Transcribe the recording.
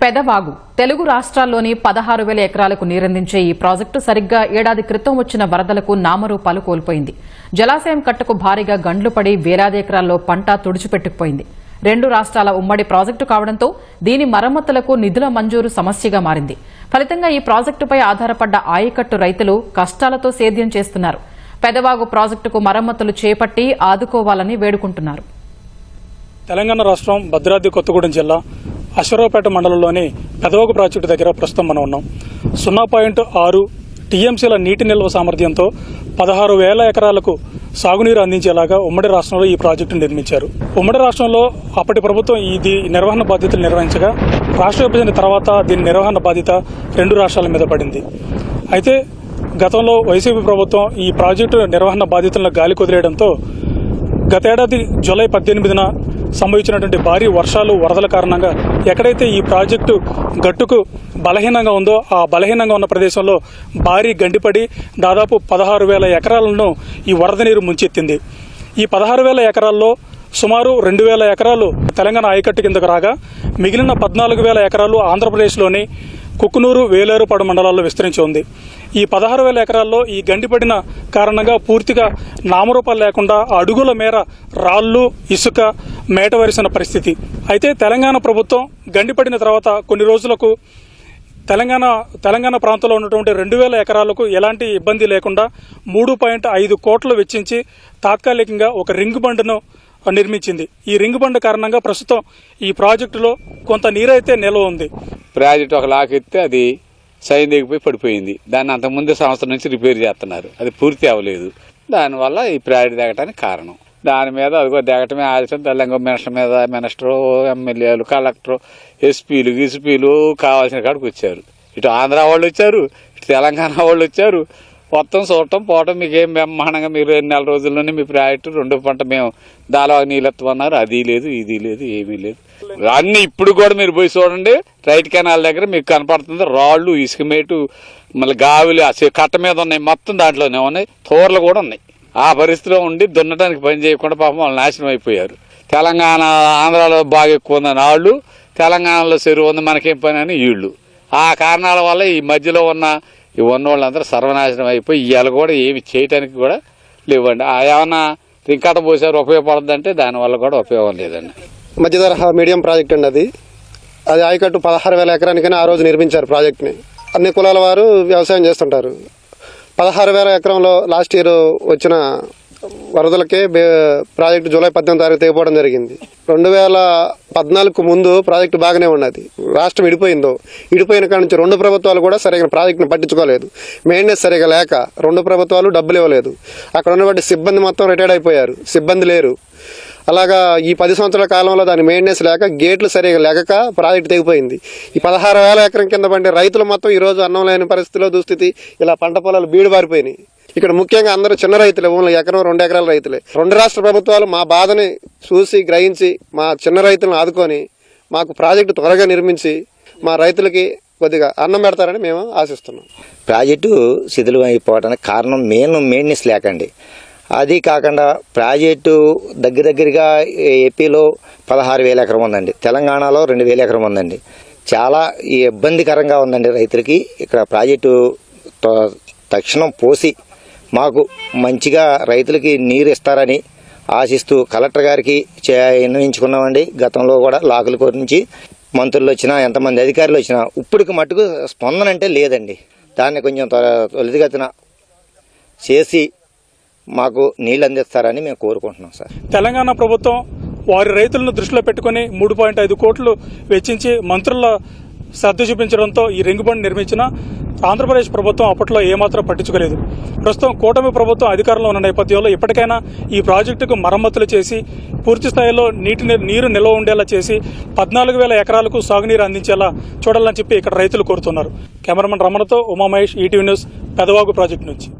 పెదవాగు తెలుగు రాష్ట్రాల్లోని 16,000 ఎకరాలకు నీరందించే ఈ ప్రాజెక్టు సరిగ్గా ఏడాది క్రితం వచ్చిన వరదలకు నామరూపాలు కోల్పోయింది. జలాశయం కట్టకు భారీగా గండ్లు పడి వేలాది ఎకరాల్లో పంట తుడిచిపెట్టుకుపోయింది. రెండు రాష్ట్రాల ఉమ్మడి ప్రాజెక్టు కావడంతో దీని మరమ్మతులకు నిధుల మంజూరు సమస్యగా మారింది. ఫలితంగా ఈ ప్రాజెక్టుపై ఆధారపడ్డ ఆయకట్టు రైతులు కష్టాలతో సేద్యం చేస్తున్నారు. పెదవాగు ప్రాజెక్టుకు మరమ్మతులు చేపట్టి ఆదుకోవాలని వేడుకుంటున్నారు. తెలంగాణ రాష్ట్రం భద్రాద్రి కొత్తగూడెం జిల్లా అశ్వరావుపేట మండలంలోని పెదవాగు ప్రాజెక్టు దగ్గర ప్రస్తుతం మనం ఉన్నాం. 0.6 టీఎంసీల నీటి నిల్వ సామర్థ్యంతో 16,000 ఎకరాలకు సాగునీరు అందించేలాగా ఉమ్మడి రాష్ట్రంలో ఈ ప్రాజెక్టు నిర్మించారు. ఉమ్మడి రాష్ట్రంలో అప్పటి ప్రభుత్వం ఇది నిర్వహణ బాధ్యతలు నిర్వహించగా రాష్ట్ర విభజన తర్వాత దీని నిర్వహణ బాధ్యత రెండు రాష్ట్రాల మీద పడింది. అయితే గతంలో వైసీపీ ప్రభుత్వం ఈ ప్రాజెక్టు నిర్వహణ బాధ్యతలను గాలి కుదిరేయడంతో గతేడాది జూలై 18న సంభవించినటువంటి భారీ వర్షాలు వరదల కారణంగా ఎక్కడైతే ఈ ప్రాజెక్టు గట్టుకు బలహీనంగా ఉందో ఆ బలహీనంగా ఉన్న ప్రదేశంలో భారీ గండిపడి దాదాపు 16,000 ఎకరాలను ఈ వరద నీరు ముంచెత్తింది. ఈ 16,000 ఎకరాల్లో సుమారు 2,000 ఎకరాలు తెలంగాణ ఆయకట్టు కిందకు రాగా మిగిలిన 14,000 ఎకరాలు ఆంధ్రప్రదేశ్లోని కుక్కునూరు, వేలేరుపాడు మండలాల్లో విస్తరించి ఉంది. ఈ 16,000 ఎకరాల్లో ఈ గండిపడిన కారణంగా పూర్తిగా నామరూపాలు లేకుండా అడుగుల మేర రాళ్లు, ఇసుక మేట వరిసిన పరిస్థితి. అయితే తెలంగాణ ప్రభుత్వం గండిపడిన తర్వాత కొన్ని రోజులకు తెలంగాణ ప్రాంతంలో ఉన్నటువంటి 2,000 ఎకరాలకు ఎలాంటి ఇబ్బంది లేకుండా 3.5 కోట్లు వెచ్చించి తాత్కాలికంగా ఒక రింగ్ బండ్ను నిర్మించింది. ఈ రింగ్ బండ్ కారణంగా ప్రస్తుతం ఈ ప్రాజెక్టులో కొంత నీరైతే నిల్వ ఉంది. ప్రాజెక్టు ఒక లాకెత్తే అది సైన్ దిగిపోయి పడిపోయింది. దాన్ని అంతకుముందు సంవత్సరం నుంచి రిపేర్ చేస్తున్నారు. అది పూర్తి అవ్వలేదు. దానివల్ల ఈ ప్రాజెక్టు దిగటానికి కారణం. దాని మీద అదిగో దిగటమే ఆలస్యం. తెలంగాణ మినిస్టరు, ఎమ్మెల్యేలు, కలెక్టరు, ఎస్పీలు, గిస్పీలు కావాల్సిన కాడికి వచ్చారు. ఇటు ఆంధ్ర వాళ్ళు వచ్చారు, ఇటు తెలంగాణ వాళ్ళు వచ్చారు. మొత్తం చూడటం పోవటం మీకేం బ్రహ్మాండంగా మీరు 2 నెలల రోజుల్లోనే మీ ప్రాజెక్టు 2 పంట మేము దాలవాగా నీళ్ళెత్తమన్నారు. అది లేదు, ఇది లేదు, ఏమీ లేదు. అన్ని ఇప్పుడు కూడా మీరు పోయి చూడండి, రైట్ కెనాల్ దగ్గర మీకు కనపడుతుంది రాళ్లు, ఇసుకమేటు, మళ్ళీ గావిలు కట్ట మీద ఉన్నాయి. మొత్తం దాంట్లోనే ఉన్నాయి. తోరలు కూడా ఉన్నాయి. ఆ పరిస్థితిలో ఉండి దున్నటానికి పని చేయకుండా పాపం వాళ్ళు నాశనం అయిపోయారు. తెలంగాణ, ఆంధ్రాలో బాగా ఎక్కువ ఉందని వాళ్ళు, తెలంగాణలో చెరువు ఉంది మనకేం పని అని వీళ్ళు. ఆ కారణాల వల్ల ఈ మధ్యలో ఉన్న వాళ్ళందరూ సర్వనాశనం అయిపోయి ఇవాళ కూడా ఏమి చేయటానికి కూడా లేవండి. ఏమన్నా రింకాట పోసారు ఉపయోగపడుతుందంటే దానివల్ల కూడా ఉపయోగం లేదండి. మధ్య తరహా మీడియం ప్రాజెక్ట్ అండి. అది ఆయకట్టు 16,000 ఎకరానికైనా ఆ రోజు నిర్మించారు ప్రాజెక్ట్ని. అన్ని కులాల వారు వ్యవసాయం చేస్తుంటారు. 16,000 ఎకరంలో లాస్ట్ ఇయర్ వచ్చిన వరదలకే ప్రాజెక్టు జూలై 18వ తారీఖు తెగిపోవడం జరిగింది. 2014 ముందు ప్రాజెక్టు బాగానే ఉన్నది. రాష్ట్రం విడిపోయిన కాడి నుంచి రెండు ప్రభుత్వాలు కూడా సరిగ్గా ప్రాజెక్టును పట్టించుకోలేదు. మెయింటెనెన్స్ సరిగా లేక రెండు ప్రభుత్వాలు డబ్బులు ఇవ్వలేదు. అక్కడ ఉన్నటువంటి సిబ్బంది మొత్తం రిటైర్డ్ అయిపోయారు. సిబ్బంది లేరు. అలాగా ఈ 10 సంవత్సరాల కాలంలో దాని మెయింటెనెన్స్ లేక, గేట్లు సరిగా లేక ప్రాజెక్టు తెగిపోయింది. ఈ 16,000 ఎకరం కింద పండే రైతులు మొత్తం ఈ రోజు అన్నం లేని పరిస్థితిలో దుస్థితి. ఇలా పంట పొలాలు బీడు బారిపోయినాయి. ఇక్కడ ముఖ్యంగా అందరూ చిన్న రైతులే, ఓన్లీ 1-2 ఎకరాల రైతులే. రెండు రాష్ట్ర ప్రభుత్వాలు మా బాధని చూసి గ్రహించి మా చిన్న రైతులను ఆదుకొని మాకు ప్రాజెక్టు త్వరగా నిర్మించి మా రైతులకి కొద్దిగా అన్నం పెడతారని మేము ఆశిస్తున్నాం. ప్రాజెక్టు శిథిలం అయిపోవడానికి కారణం మెయింటెనెన్స్ లేకండి. అది కాకుండా ప్రాజెక్టు దగ్గరగా ఏపీలో 16,000 ఎకరం ఉందండి, తెలంగాణలో 2,000 ఎకరం ఉందండి. చాలా ఇబ్బందికరంగా ఉందండి రైతులకి. ఇక్కడ ప్రాజెక్టు తక్షణం పోసి మాకు మంచిగా రైతులకి నీరు ఇస్తారని ఆశిస్తూ కలెక్టర్ గారికి విన్నవించుకున్నామండి. గతంలో కూడా లాకుల కోరి నుంచి మంత్రులు వచ్చినా, ఎంతమంది అధికారులు వచ్చినా ఇప్పటికి మట్టుకు స్పందన అంటే లేదండి. దాన్ని కొంచెం త్వరితగతిన చేసి మాకు నీళ్ళు అందిస్తారని మేము కోరుకుంటున్నాం సార్. తెలంగాణ ప్రభుత్వం వారి రైతులను దృష్టిలో పెట్టుకుని 3.5 కోట్లు వెచ్చించి మంత్రుల శ్రద్ధ చూపించడంతో ఈ రింగ్ బండ్ నిర్మించిన ఆంధ్రప్రదేశ్ ప్రభుత్వం అప్పట్లో ఏమాత్రం పట్టించుకోలేదు. ప్రస్తుతం కూటమి ప్రభుత్వం అధికారంలో ఉన్న నేపథ్యంలో ఇప్పటికైనా ఈ ప్రాజెక్టుకు మరమ్మతులు చేసి పూర్తి స్థాయిలో నీరు నిల్వ ఉండేలా చేసి 14,000 ఎకరాలకు సాగునీరు అందించేలా చూడాలని చెప్పి ఇక్కడ రైతులు కోరుతున్నారు. కెమెరామెన్ రమణతో Umamahesh, ETV news, Pedavagu project నుంచి.